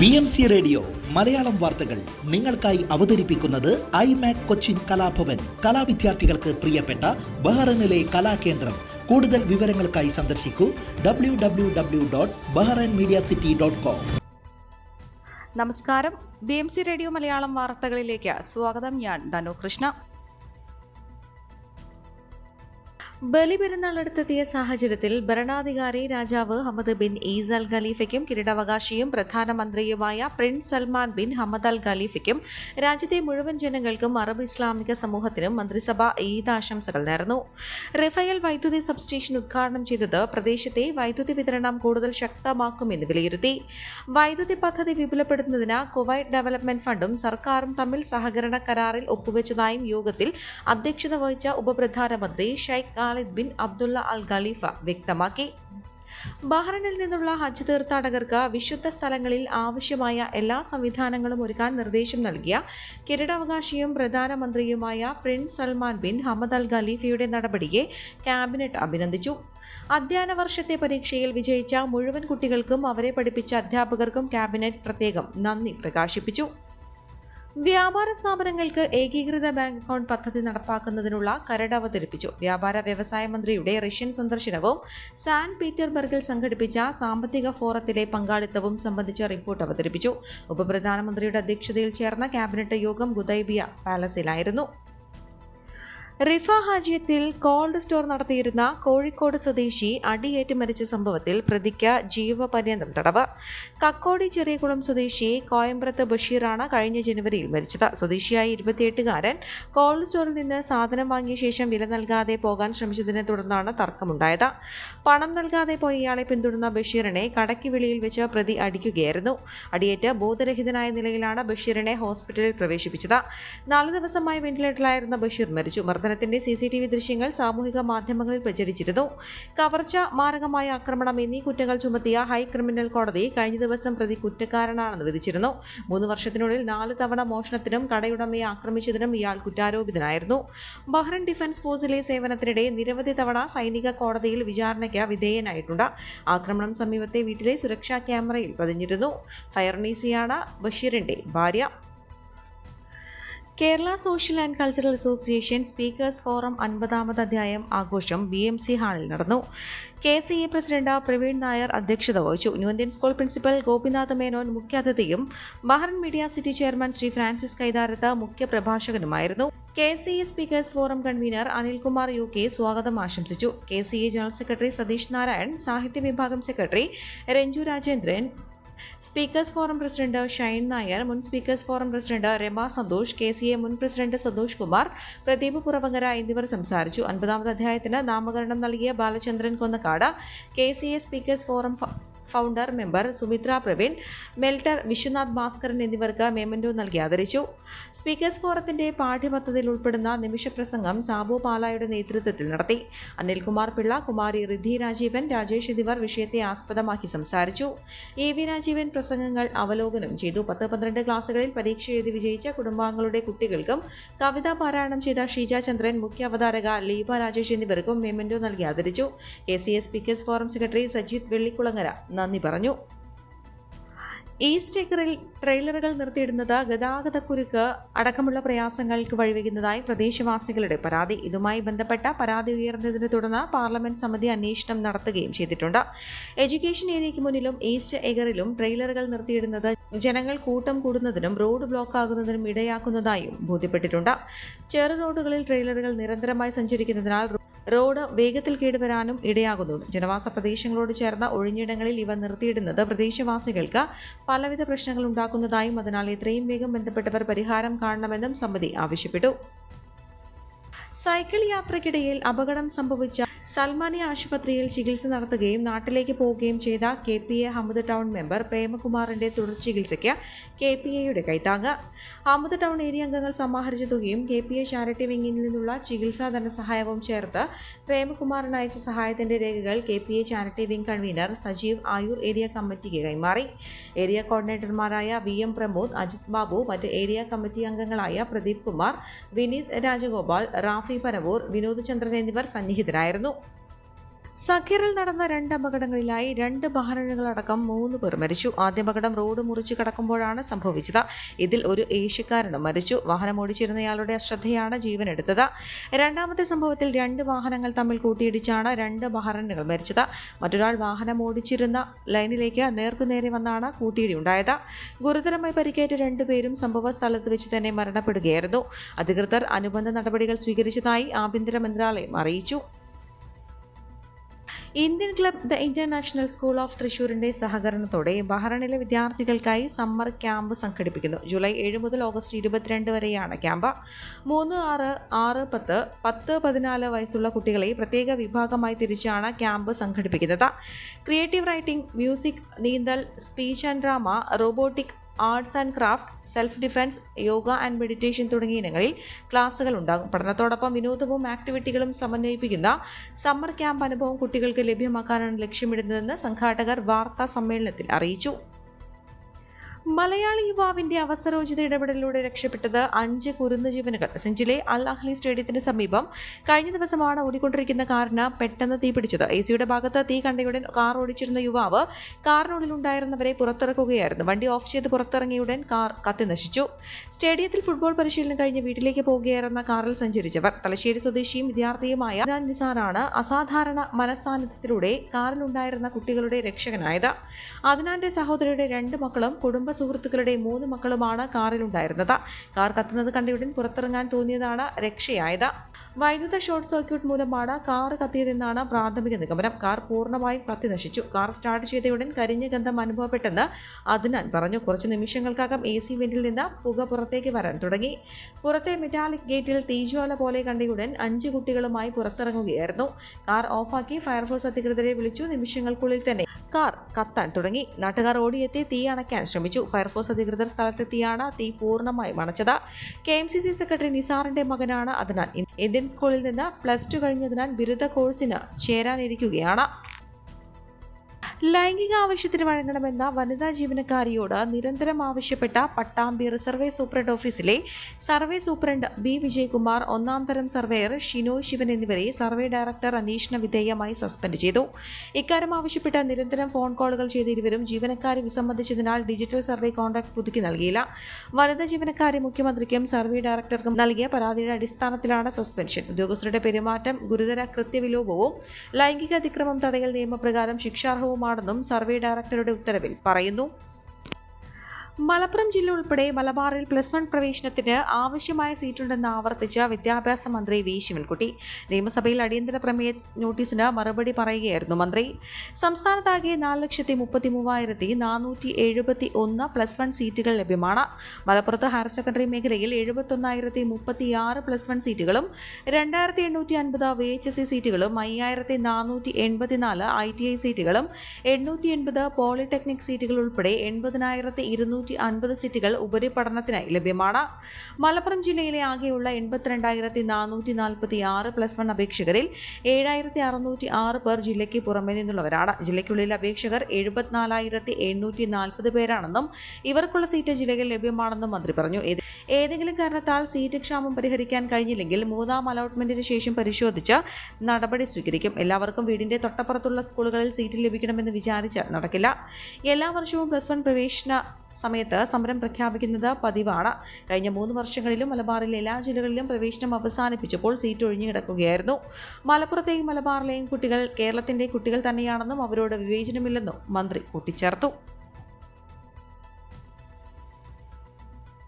BMC radio Malayalam വാർത്തകൾ നിങ്ങൾക്കായി അവതരിപ്പിക്കുന്നത് ഐമാക് കൊച്ചിൻ കലാഭവൻ. കലാവിദ്യാർത്ഥികൾക്ക് പ്രിയപ്പെട്ട ബഹ്റൈനിലെ കലാകേന്ദ്രം. കൂടുതൽ വിവരങ്ങൾക്കായി സന്ദർശിക്കൂ www.bahrainmediacity.com. നമസ്കാരം. BMC റേഡിയോ മലയാളം വാർത്തകളിലേക്ക് സ്വാഗതം. ഞാൻ ധനു കൃഷ്ണ. ബലിപെരുന്നാളെടുത്തെത്തിയ സാഹചര്യത്തിൽ ഭരണാധികാരി രാജാവ് ഹമദ് ബിൻ ഈസ് അൽ ഖലീഫയ്ക്കും കിരീടാവകാശിയും പ്രധാനമന്ത്രിയുമായ prince Salman bin Hamad Al ഖലീഫയ്ക്കും രാജ്യത്തെ മുഴുവൻ ജനങ്ങൾക്കും അറബ് ഇസ്ലാമിക സമൂഹത്തിനും മന്ത്രിസഭ ഈദ് ആശംസകൾ നേർന്നു. റഫേൽ വൈദ്യുതി സബ്സ്റ്റേഷൻ ഉദ്ഘാടനം ചെയ്തത് പ്രദേശത്തെ വൈദ്യുതി വിതരണം കൂടുതൽ ശക്തമാക്കുമെന്ന് വിലയിരുത്തി. വൈദ്യുതി പദ്ധതി വിപുലപ്പെടുത്തുന്നതിന് കുവൈറ്റ് ഡെവലപ്മെന്റ് ഫണ്ടും സർക്കാരും തമ്മിൽ സഹകരണ കരാറിൽ ഒപ്പുവെച്ചതായും യോഗത്തിൽ അധ്യക്ഷത വഹിച്ച ഉപപ്രധാനമന്ത്രി ഷെയ്ഖ് ഖാലിദ് ബിൻ അബ്ദുള്ള അൽ ഖലീഫ വ്യക്തമാക്കി. ബഹ്റൈനിൽ നിന്നുള്ള ഹജ്ജ് തീർത്ഥാടകർക്ക് വിശുദ്ധ സ്ഥലങ്ങളിൽ ആവശ്യമായ എല്ലാ സംവിധാനങ്ങളും ഒരുക്കാൻ നിർദ്ദേശം നൽകിയ കിരീടാവകാശിയും പ്രധാനമന്ത്രിയുമായ പ്രിൻസ് സൽമാൻ ബിൻ ഹമദ് അൽ ഖലീഫയുടെ നടപടിയെ ക്യാബിനറ്റ് അഭിനന്ദിച്ചു. അധ്യയന വർഷത്തെ പരീക്ഷയിൽ വിജയിച്ച മുഴുവൻ കുട്ടികൾക്കും അവരെ പഠിപ്പിച്ച അധ്യാപകർക്കും ക്യാബിനറ്റ് പ്രത്യേകം നന്ദി പ്രകാശിപ്പിച്ചു. വ്യാപാര സ്ഥാപനങ്ങൾക്ക് ഏകീകൃത ബാങ്ക് അക്കൗണ്ട് പദ്ധതി നടപ്പാക്കുന്നതിനുള്ള കരട് അവതരിപ്പിച്ചു. വ്യാപാര വ്യവസായ മന്ത്രിയുടെ റഷ്യൻ സന്ദർശനവും സാൻ പീറ്റർബർഗിൽ സംഘടിപ്പിച്ച സാമ്പത്തിക ഫോറത്തിലെ പങ്കാളിത്തവും സംബന്ധിച്ച റിപ്പോർട്ട് അവതരിപ്പിച്ചു. ഉപപ്രധാനമന്ത്രിയുടെ അധ്യക്ഷതയിൽ ചേർന്ന ക്യാബിനറ്റ് യോഗം ഗുദൈബിയ പാലസിലായിരുന്നു. റിഫ ഹാജിയത്തിൽ കോൾഡ് സ്റ്റോർ നടത്തിയിരുന്ന കോഴിക്കോട് സ്വദേശി അടിയേറ്റ് മരിച്ച സംഭവത്തിൽ പ്രതിക്ക് ജീവപര്യന്തം തടവ്. കക്കോടി ചെറിയകുളം സ്വദേശി കോയമ്പ്രത്ത് ബഷീറാണ് കഴിഞ്ഞ ജനുവരിയിൽ മരിച്ചത്. സ്വദേശിയായ 28-കാരൻ കോൾഡ് സ്റ്റോറിൽ നിന്ന് സാധനം വാങ്ങിയ ശേഷം വില നൽകാതെ പോകാൻ ശ്രമിച്ചതിനെ തുടർന്നാണ് തർക്കമുണ്ടായത്. പണം നൽകാതെ പോയ ഇയാളെ പിന്തുടർന്ന ബഷീറിനെ കടയ്ക്ക് വെളിയിൽ വെച്ച് പ്രതി അടിക്കുകയായിരുന്നു. അടിയേറ്റ് ബോധരഹിതനായ നിലയിലാണ് ബഷീറിനെ ഹോസ്പിറ്റലിൽ പ്രവേശിപ്പിച്ചത്. 4 ദിവസമായി വെന്റിലേറ്ററിലായിരുന്ന ബഷീർ മരിച്ചു. മർദ്ദനത്തിന്റെ CCTV ദൃശ്യങ്ങൾ സാമൂഹിക മാധ്യമങ്ങളിൽ പ്രചരിച്ചിരുന്നു. കവർച്ച, മാരകമായ ആക്രമണം എന്നീ കുറ്റങ്ങൾ ചുമത്തിയ ഹൈ ക്രിമിനൽ കോടതി കഴിഞ്ഞ ദിവസം പ്രതി കുറ്റക്കാരനാണെന്ന് വിധിച്ചിരുന്നു. 3 വർഷത്തിനുള്ളിൽ 4 തവണ മോഷണത്തിനും കടയുടമയെ ആക്രമിച്ചതിനും ഇയാൾ കുറ്റാരോപിതനായിരുന്നു. ബഹ്റൈൻ ഡിഫൻസ് ഫോഴ്സിലെ സേവനത്തിനിടെ നിരവധി തവണ സൈനിക കോടതിയിൽ വിചാരണയ്ക്ക് വിധേയനായിട്ടുണ്ട്. ആക്രമണം സമീപത്തെ വീട്ടിലെ സുരക്ഷാ ക്യാമറയിൽ പതിഞ്ഞിരുന്നു. ഫയർനീസിയാണ് ബഷീറിന്റെ ഭാര്യ. Kerala social and cultural association speakers forum 50ാമത് അധ്യായം ആഘോഷം BMC ഹാളിൽ നടന്നു. KCA പ്രസിഡന്റ് പ്രവീൺ നായർ അധ്യക്ഷത വഹിച്ചു. New Indian school principal Gopinath Menon മുഖ്യാതിഥിയും Bahrain media city chairman Shri Francis Kaitharath മുഖ്യ പ്രഭാഷകനുമായിരുന്നു. KCA speakers forum convener Anilkumar UK സ്വാഗതം ആശംസിച്ചു. KCA general secretary Satheesh Narayan, സാഹിത്യ വിഭാഗം secretary Ranju Rajendran, speakers forum president Shine Nair, മുൻ speakers forum president Rema Santhosh, KCA മുൻ പ്രസിഡന്റ് സന്തോഷ് കുമാർ, പ്രദീപ് പുറവങ്ങര എന്നിവർ സംസാരിച്ചു. 50ാമത് അധ്യായത്തിന് നാമകരണം നൽകിയ Balachandran Konnakkad, KCA speakers forum founder member Sumitra Praveen, മെൽട്ടർ Vishwanath Bhaskaran എന്നിവർക്ക് മെമന്റോ നൽകി ആദരിച്ചു. സ്പീക്കേഴ്സ് ഫോറത്തിന്റെ പാഠ്യപദ്ധതിയിൽ ഉൾപ്പെടുന്ന നിമിഷപ്രസംഗം സാബു പാലായുടെ നേതൃത്വത്തിൽ നടത്തി. അനിൽകുമാർ പിള്ള, കുമാരി റിദ്ധി രാജീവൻ, രാജേഷ് എന്നിവർ വിഷയത്തെ ആസ്പദമാക്കി സംസാരിച്ചു. EV രാജീവൻ പ്രസംഗങ്ങൾ അവലോകനം ചെയ്തു. 10-12 ക്ലാസുകളിൽ പരീക്ഷ എഴുതി വിജയിച്ച കുടുംബാംഗങ്ങളുടെ കുട്ടികൾക്കും കവിതാ പാരായണം ചെയ്ത ഷീജ ചന്ദ്രൻ, മുഖ്യ അവതാരക ലീബ രാജേഷ് എന്നിവർക്കും മെമന്റോ നൽകി ആദരിച്ചു. KCA speakers forum secretary Sajith Vellikulangara നന്ദി പറഞ്ഞു. ഈസ്റ്റ് ഏക്കറിൽ ട്രെയിലറുകൾ നിർത്തിയിടുന്നത് ഗതാഗതക്കുരുക്ക് അടക്കമുള്ള പ്രയാസങ്ങൾക്ക് വഴിവെക്കുന്നതായി പ്രദേശവാസികളുടെ പരാതി. ഇതുമായി ബന്ധപ്പെട്ട പരാതി ഉയർന്നതിനെ തുടർന്ന് പാർലമെന്റ് സമിതി അന്വേഷണം നടത്തുകയും ചെയ്തിട്ടുണ്ട്. എഡ്യൂക്കേഷൻ ഏരിയയ്ക്ക് മുന്നിലും ഈസ്റ്റ് ഏക്കറിലും ട്രെയിലറുകൾ നിർത്തിയിടുന്നത് ജനങ്ങൾ കൂട്ടം കൂടുന്നതിനും റോഡ് ബ്ലോക്ക് ആകുന്നതിനും ഇടയാക്കുന്നതായും ബോധ്യപ്പെട്ടിട്ടുണ്ട്. ചെറു റോഡുകളിൽ ട്രെയിലറുകൾ നിരന്തരമായി സഞ്ചരിക്കുന്നതിനാൽ റോഡ് വേഗത്തിൽ കേടുവരാനും ഇടയാകുന്നു. ജനവാസ പ്രദേശങ്ങളോട് ചേർന്ന ഒഴിഞ്ഞിടങ്ങളിൽ ഇവ നിർത്തിയിടുന്നത് പ്രദേശവാസികൾക്ക് പലവിധ പ്രശ്നങ്ങൾ ഉണ്ടാക്കുന്നതായും അതിനാൽ എത്രയും വേഗം ബന്ധപ്പെട്ടവർ പരിഹാരം കാണണമെന്നും സമിതി ആവശ്യപ്പെട്ടു. സൈക്കിൾ യാത്രയ്ക്കിടയിൽ അപകടം സംഭവിച്ച സൽമാനി ആശുപത്രിയിൽ ചികിത്സ നടത്തുകയും നാട്ടിലേക്ക് പോവുകയും ചെയ്ത KPA ഹമദ് ടൗൺ മെമ്പർ പ്രേമകുമാറിന്റെ തുടർ ചികിത്സയ്ക്ക് KPAയുടെ കൈത്താങ്ങ്. ഹമദ് ടൗൺ ഏരിയ അംഗങ്ങൾ സമാഹരിച്ച തുകയും KPA ചാരിറ്റി വിങ്ങിൽ നിന്നുള്ള ചികിത്സാ ധനസഹായവും ചേർത്ത് പ്രേമകുമാറിന് അയച്ച സഹായത്തിന്റെ രേഖകൾ KPA charity wing convener Sajeev Ayoor area കമ്മിറ്റിക്ക് കൈമാറി. ഏരിയ കോർഡിനേറ്റർമാരായ VM പ്രമോദ്, അജിത് ബാബു, മറ്റ് ഏരിയ കമ്മിറ്റി അംഗങ്ങളായ പ്രദീപ് കുമാർ, വിനീത് രാജഗോപാൽ, റാഫി പരവൂർ, വിനോദ് ചന്ദ്രൻ എന്നിവർ സന്നിഹിതരായിരുന്നു. സഖറിൽ നടന്ന 2 അപകടങ്ങളിലായി 2 വാഹനങ്ങളടക്കം 3 പേർ മരിച്ചു. ആദ്യ അപകടം റോഡ് മുറിച്ച് കടക്കുമ്പോഴാണ് സംഭവിച്ചത്. ഇതിൽ ഒരു ഏഷ്യക്കാരനും മരിച്ചു. വാഹനം ഓടിച്ചിരുന്നയാളുടെ അശ്രദ്ധയാണ് ജീവനെടുത്തത്. രണ്ടാമത്തെ സംഭവത്തിൽ 2 വാഹനങ്ങൾ തമ്മിൽ കൂട്ടിയിടിച്ചാണ് 2 വാഹനങ്ങൾ മരിച്ചത്. മറ്റൊരാൾ വാഹനം ഓടിച്ചിരുന്ന ലൈനിലേക്ക് നേർക്കുനേരെ വന്നാണ് കൂട്ടിയിടിയുണ്ടായത്. ഗുരുതരമായി പരിക്കേറ്റ 2 പേരും സംഭവ സ്ഥലത്ത് വെച്ച് തന്നെ മരണപ്പെടുകയായിരുന്നു. അധികൃതർ അനുബന്ധ നടപടികൾ സ്വീകരിച്ചതായി ആഭ്യന്തര മന്ത്രാലയം അറിയിച്ചു. Indian club the international school of തൃശൂരിന്റെ സഹകരണത്തോടെ ബഹ്റൈനിലെ വിദ്യാർത്ഥികൾക്കായി സമ്മർ ക്യാമ്പ് സംഘടിപ്പിക്കുന്നു. ജൂലൈ 7 മുതൽ ഓഗസ്റ്റ് 22 വരെയാണ് ക്യാമ്പ്. 3, 6, 6, 10, 10, 14 വയസ്സുള്ള കുട്ടികളെ പ്രത്യേക വിഭാഗമായി തിരിച്ചാണ് ക്യാമ്പ് സംഘടിപ്പിക്കുന്നത്. ക്രിയേറ്റീവ് റൈറ്റിംഗ്, മ്യൂസിക്, നീന്തൽ, speech and drama, robotic, arts and craft, self defence, yoga and meditation തുടങ്ങിയ ഇനങ്ങളിൽ ക്ലാസുകൾ ഉണ്ടാകും. പഠനത്തോടൊപ്പം വിനോദവും ആക്ടിവിറ്റികളും സമന്വയിപ്പിക്കുന്ന സമ്മർ ക്യാമ്പ് അനുഭവം കുട്ടികൾക്ക് ലഭ്യമാക്കാനാണ് ലക്ഷ്യമിടുന്നതെന്ന് സംഘാടകർ വാർത്താ സമ്മേളനത്തിൽ അറിയിച്ചു. മലയാളി യുവാവിന്റെ അവസരോചിത ഇടപെടലിലൂടെ രക്ഷപ്പെട്ടത് 5 കുരുന്നു ജീവനുകൾ. സെഞ്ചിലെ അൽ അഹ്ലി സ്റ്റേഡിയത്തിന് സമീപം കഴിഞ്ഞ ദിവസമാണ് ഓടിക്കൊണ്ടിരിക്കുന്ന കാറിന് പെട്ടെന്ന് തീപിടിച്ചത്. എസിയുടെ ഭാഗത്ത് തീ കണ്ടയുടൻ കാർ ഓടിച്ചിരുന്ന യുവാവ് കാറിനുള്ളിലുണ്ടായിരുന്നവരെ പുറത്തിറക്കുകയായിരുന്നു. വണ്ടി ഓഫ് ചെയ്ത് പുറത്തിറങ്ങിയുടൻ കാർ കത്തിനശിച്ചു. സ്റ്റേഡിയത്തിൽ ഫുട്ബോൾ പരിശീലനം കഴിഞ്ഞ് വീട്ടിലേക്ക് പോകുകയായിരുന്ന കാറിൽ സഞ്ചരിച്ചവർ തലശ്ശേരി സ്വദേശിയും വിദ്യാർത്ഥിയുമായ അദ്നാൻ നിസാറാണ് അസാധാരണ മനസ്സാന്നിധ്യത്തിലൂടെ കാറിലുണ്ടായിരുന്ന കുട്ടികളുടെ രക്ഷകനായത്. അദ്നാന്റെ സഹോദരിയുടെ 2 മക്കളും കുടുംബ സുഹൃത്തുക്കളുടെ 3 മക്കളുമാണ് കാറിലുണ്ടായിരുന്നത്. കാർ കത്തുന്നത് കണ്ടയുടൻ പുറത്തിറങ്ങാൻ തോന്നിയതാണ് രക്ഷയായത്. വൈദ്യുത ഷോർട്ട് സർക്യൂട്ട് മൂലമാണ് കാർ കത്തിയതെന്നാണ് പ്രാഥമിക നിഗമനം. കാർ പൂർണ്ണമായും കത്തിനശിച്ചു. കാർ സ്റ്റാർട്ട് ചെയ്തയുടൻ കരിഞ്ഞ ഗന്ധം അനുഭവപ്പെട്ടെന്ന് അദ്നാൻ പറഞ്ഞു. കുറച്ച് നിമിഷങ്ങൾക്കകം AC വെന്റിൽ നിന്ന് പുക പുറത്തേക്ക് വരാൻ തുടങ്ങി. പുറത്തെ മെറ്റാലിക് ഗേറ്റിൽ തീജ്വാല പോലെ കണ്ടയുടൻ 5 കുട്ടികളുമായി പുറത്തിറങ്ങുകയായിരുന്നു. കാർ ഓഫാക്കി ഫയർഫോഴ്സ് അധികൃതരെ വിളിച്ചു. നിമിഷങ്ങൾക്കുള്ളിൽ തന്നെ കാർ കത്താൻ തുടങ്ങി. നാട്ടുകാർ ഓടിയെത്തി തീ അണയ്ക്കാൻ ശ്രമിച്ചു. ഫയർഫോഴ്സ് അധികൃതർ സ്ഥലത്തെത്തിയാണ് തീ പൂർണ്ണമായും അണച്ചത്. KMCC സെക്രട്ടറി നിസാറിന്റെ മകനാണ് അദ്നാൻ. ഇന്ത്യൻ സ്കൂളിൽ നിന്ന് +2 കഴിഞ്ഞതിനാൽ ബിരുദ കോഴ്സിന് ചേരാനിരിക്കുകയാണ്. ലൈംഗിക ആവശ്യത്തിന് വഴങ്ങണമെന്ന വനിതാ ജീവനക്കാരിയോട് നിരന്തരം ആവശ്യപ്പെട്ട പട്ടാമ്പി റിസർവേ സൂപ്രണ്ട് ഓഫീസിലെ സർവേ സൂപ്രണ്ട് B. വിജയകുമാർ, 1ാം തരം സർവേയർ ഷിനോയ് ശിവൻ എന്നിവരെ സർവേ ഡയറക്ടർ അന്വേഷണ വിധേയമായി സസ്പെൻഡ് ചെയ്തു. ഇക്കാര്യം ആവശ്യപ്പെട്ട നിരന്തരം ഫോൺ കോളുകൾ ചെയ്ത ഇരുവരും ജീവനക്കാരെ വിസമ്മതിച്ചതിനാൽ ഡിജിറ്റൽ സർവേ കോൺട്രാക്ട് പുതുക്കി നൽകിയില്ല. വനിതാ ജീവനക്കാരെ മുഖ്യമന്ത്രിക്കും സർവേ ഡയറക്ടർക്കും നൽകിയ പരാതിയുടെ അടിസ്ഥാനത്തിലാണ് സസ്പെൻഷൻ. ഉദ്യോഗസ്ഥരുടെ പെരുമാറ്റം ഗുരുതര കൃത്യവിലോപവും ലൈംഗിക അതിക്രമം തടയൽ നിയമപ്രകാരം ശിക്ഷാർഹവുമാണെന്നും സർവേ ഡയറക്ടറുടെ ഉത്തരവിൽ പറയുന്നു. മലപ്പുറം ജില്ല ഉൾപ്പെടെ മലബാറിൽ +1 പ്രവേശനത്തിന് ആവശ്യമായ സീറ്റുണ്ടെന്ന് ആവർത്തിച്ച വിദ്യാഭ്യാസ മന്ത്രി V. ശിവൻകുട്ടി. നിയമസഭയിൽ അടിയന്തര പ്രമേയ നോട്ടീസിന് മറുപടി പറയുകയായിരുന്നു മന്ത്രി. സംസ്ഥാനത്താകെ 4,33,471 +1 സീറ്റുകൾ ലഭ്യമാണ്. മലപ്പുറത്ത് ഹയർ സെക്കൻഡറി മേഖലയിൽ 71,036 +1 സീറ്റുകളും 2,850 VHSC സീറ്റുകളും 5,484 ITI സീറ്റുകളും 880 പോളിടെക്നിക് സീറ്റുകൾ ഉൾപ്പെടെ 80,250 സീറ്റുകൾ ഉപരിപഠനത്തിനായി ലഭ്യമാണ്. മലപ്പുറം ജില്ലയിലെ ആകെയുള്ള 82,446 +1 അപേക്ഷകരിൽ 7,606 പേർ ജില്ലയ്ക്ക് പുറമെ നിന്നുള്ളവരാണ്. ജില്ലയ്ക്കുള്ളിൽ അപേക്ഷകർ 74,840 പേരാണെന്നും ഇവർക്കുള്ള സീറ്റ് ജില്ലയിൽ ലഭ്യമാണെന്നും മന്ത്രി പറഞ്ഞു. ഏതെങ്കിലും കാരണത്താൽ സീറ്റ് ക്ഷാമം പരിഹരിക്കാൻ കഴിഞ്ഞില്ലെങ്കിൽ 3ാം അലോട്ട്മെന്റിന് ശേഷം പരിശോധിച്ച് നടപടി സ്വീകരിക്കും. എല്ലാവർക്കും വീടിന്റെ തൊട്ടപ്പുറത്തുള്ള സ്കൂളുകളിൽ സീറ്റ് ലഭിക്കണമെന്ന് വിചാരിച്ച് നടക്കില്ല. എല്ലാ വർഷവും +1 പ്രവേശന സമയത്ത് സമരം പ്രഖ്യാപിക്കുന്നത് പതിവാണ്. കഴിഞ്ഞ 3 വർഷങ്ങളിലും മലബാറിലെ എല്ലാ ജില്ലകളിലും പ്രവേശനം അവസാനിപ്പിച്ചപ്പോൾ സീറ്റ് ഒഴിഞ്ഞു കിടക്കുകയായിരുന്നു. മലപ്പുറത്തെയും മലബാറിലെയും കുട്ടികൾ കേരളത്തിന്റെ കുട്ടികൾ തന്നെയാണെന്നും അവരോട് വിവേചനമില്ലെന്നും മന്ത്രി കൂട്ടിച്ചേർത്തു.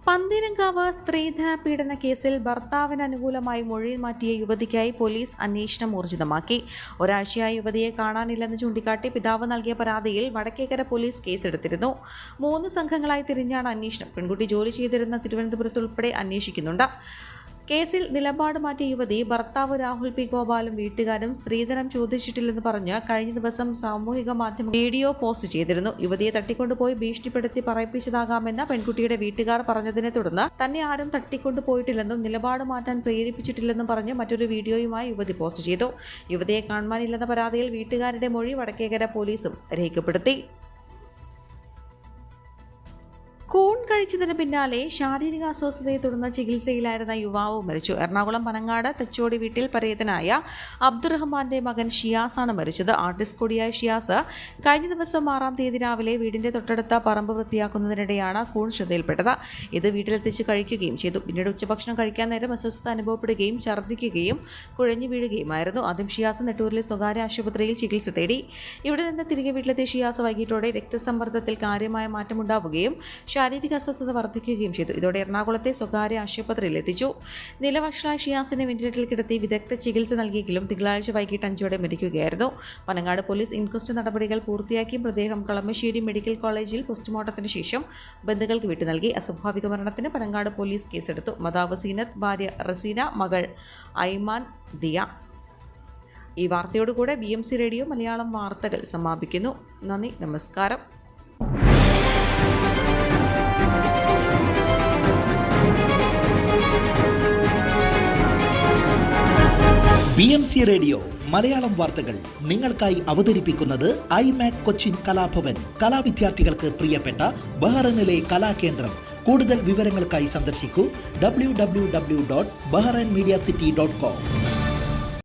പന്തീരങ്കാവ് സ്ത്രീധന പീഡന കേസിൽ ഭർത്താവിന് അനുകൂലമായി മൊഴി മാറ്റിയ യുവതിക്കായി പോലീസ് അന്വേഷണം ഊർജിതമാക്കി. ഒരാഴ്ചയായി യുവതിയെ കാണാനില്ലെന്ന് ചൂണ്ടിക്കാട്ടി പിതാവ് നൽകിയ പരാതിയിൽ വടക്കേക്കര പോലീസ് കേസെടുത്തിരുന്നു. 3 സംഘങ്ങളായി തിരിഞ്ഞാണ് അന്വേഷണം. പെൺകുട്ടി ജോലി ചെയ്തിരുന്ന തിരുവനന്തപുരത്തുൾപ്പെടെ അന്വേഷിക്കുന്നുണ്ട്. കേസിൽ നിലപാട് മാറ്റിയ യുവതി ഭർത്താവ് രാഹുൽ P. ഗോപാലും വീട്ടുകാരും സ്ത്രീധനം ചോദിച്ചിട്ടില്ലെന്ന് പറഞ്ഞ് കഴിഞ്ഞ ദിവസം സാമൂഹിക മാധ്യമ വീഡിയോ പോസ്റ്റ് ചെയ്തിരുന്നു. യുവതിയെ തട്ടിക്കൊണ്ടുപോയി ഭീഷണിപ്പെടുത്തി പറയിപ്പിച്ചതാകാമെന്ന പെൺകുട്ടിയുടെ വീട്ടുകാർ പറഞ്ഞതിനെ തുടർന്ന് തന്നെ ആരും തട്ടിക്കൊണ്ടുപോയിട്ടില്ലെന്നും നിലപാട് മാറ്റാൻ പ്രേരിപ്പിച്ചിട്ടില്ലെന്നും പറഞ്ഞ് മറ്റൊരു വീഡിയോയുമായി യുവതി പോസ്റ്റ് ചെയ്തു. യുവതിയെ കാണാനില്ലെന്ന പരാതിയിൽ വീട്ടുകാരുടെ മൊഴി വടക്കേക്കര പോലീസും രേഖപ്പെടുത്തി. കൂൺ കഴിച്ചതിന് പിന്നാലെ ശാരീരിക അസ്വസ്ഥതയെ തുടർന്ന് ചികിത്സയിലായിരുന്ന യുവാവ് മരിച്ചു. എറണാകുളം പനങ്ങാട് തെച്ചോടി വീട്ടിൽ പരേതനായ അബ്ദുറഹ്മാന്റെ മകൻ ഷിയാസാണ് മരിച്ചത്. ആർട്ടിസ്റ്റ് കൂടിയായ ഷിയാസ് കഴിഞ്ഞ ദിവസം 6-ാം തീയതി രാവിലെ വീടിന്റെ തൊട്ടടുത്ത പറമ്പ് വൃത്തിയാക്കുന്നതിനിടെയാണ് കൂൺ ശ്രദ്ധയിൽപ്പെട്ടത്. ഇത് വീട്ടിലെത്തിച്ച് കഴിക്കുകയും ചെയ്തു. പിന്നീട് ഉച്ചഭക്ഷണം കഴിക്കാൻ നേരം അസ്വസ്ഥത അനുഭവപ്പെടുകയും ഛർദ്ദിക്കുകയും കുഴഞ്ഞു വീഴുകയുമായിരുന്നു. ആദ്യം ഷിയാസ് നെട്ടൂരിലെ സ്വകാര്യ ആശുപത്രിയിൽ ചികിത്സ തേടി. ഇവിടെ നിന്ന് തിരികെ വീട്ടിലെത്തിയ ഷിയാസ് വൈകിട്ടോടെ രക്തസമ്മർദ്ദത്തിൽ കാര്യമായ മാറ്റമുണ്ടാവുകയും ശാരീരിക അസ്വസ്ഥത വർദ്ധിക്കുകയും ചെയ്തു. ഇതോടെ എറണാകുളത്തെ സ്വകാര്യ ആശുപത്രിയിൽ എത്തിച്ചു. നിലവഷളായ ഷിയാസിനെ വെന്റിലേറ്ററിൽ കിടത്തി വിദഗ്ധ ചികിത്സ നൽകിയെങ്കിലും തിങ്കളാഴ്ച വൈകിട്ട് 5 മരിക്കുകയായിരുന്നു. പനങ്ങാട് പോലീസ് ഇൻക്വസ്റ്റ് നടപടികൾ പൂർത്തിയാക്കി മൃതദേഹം കളമശ്ശേരി മെഡിക്കൽ കോളേജിൽ പോസ്റ്റ്മോർട്ടത്തിന് ശേഷം ബന്ധുക്കൾക്ക് വിട്ടു നൽകി. അസ്വാഭാവിക മരണത്തിന് പനങ്ങാട് പോലീസ് കേസെടുത്തു. മാതാവ് സീനത്ത്, ഭാര്യ റസീന, മകൾ ഐമാൻ ദിയ. ഈ വാർത്തയോടുകൂടെ BMC റേഡിയോ മലയാളം വാർത്തകൾ സമാപിക്കുന്നു. നന്ദി, നമസ്കാരം. BMC റേഡിയോ മലയാളം വാർത്തകൾ നിങ്ങൾക്കായി അവതരിപ്പിക്കുന്നത് iMac കൊച്ചിൻ കലാഭവൻ. കലാവിദ്യാർത്ഥികൾക്ക് പ്രിയപ്പെട്ട ബഹ്റൈനിലെ കലാകേന്ദ്രം. കൂടുതൽ വിവരങ്ങൾക്കായി സന്ദർശിക്കൂ www.bahrainmediacity.com.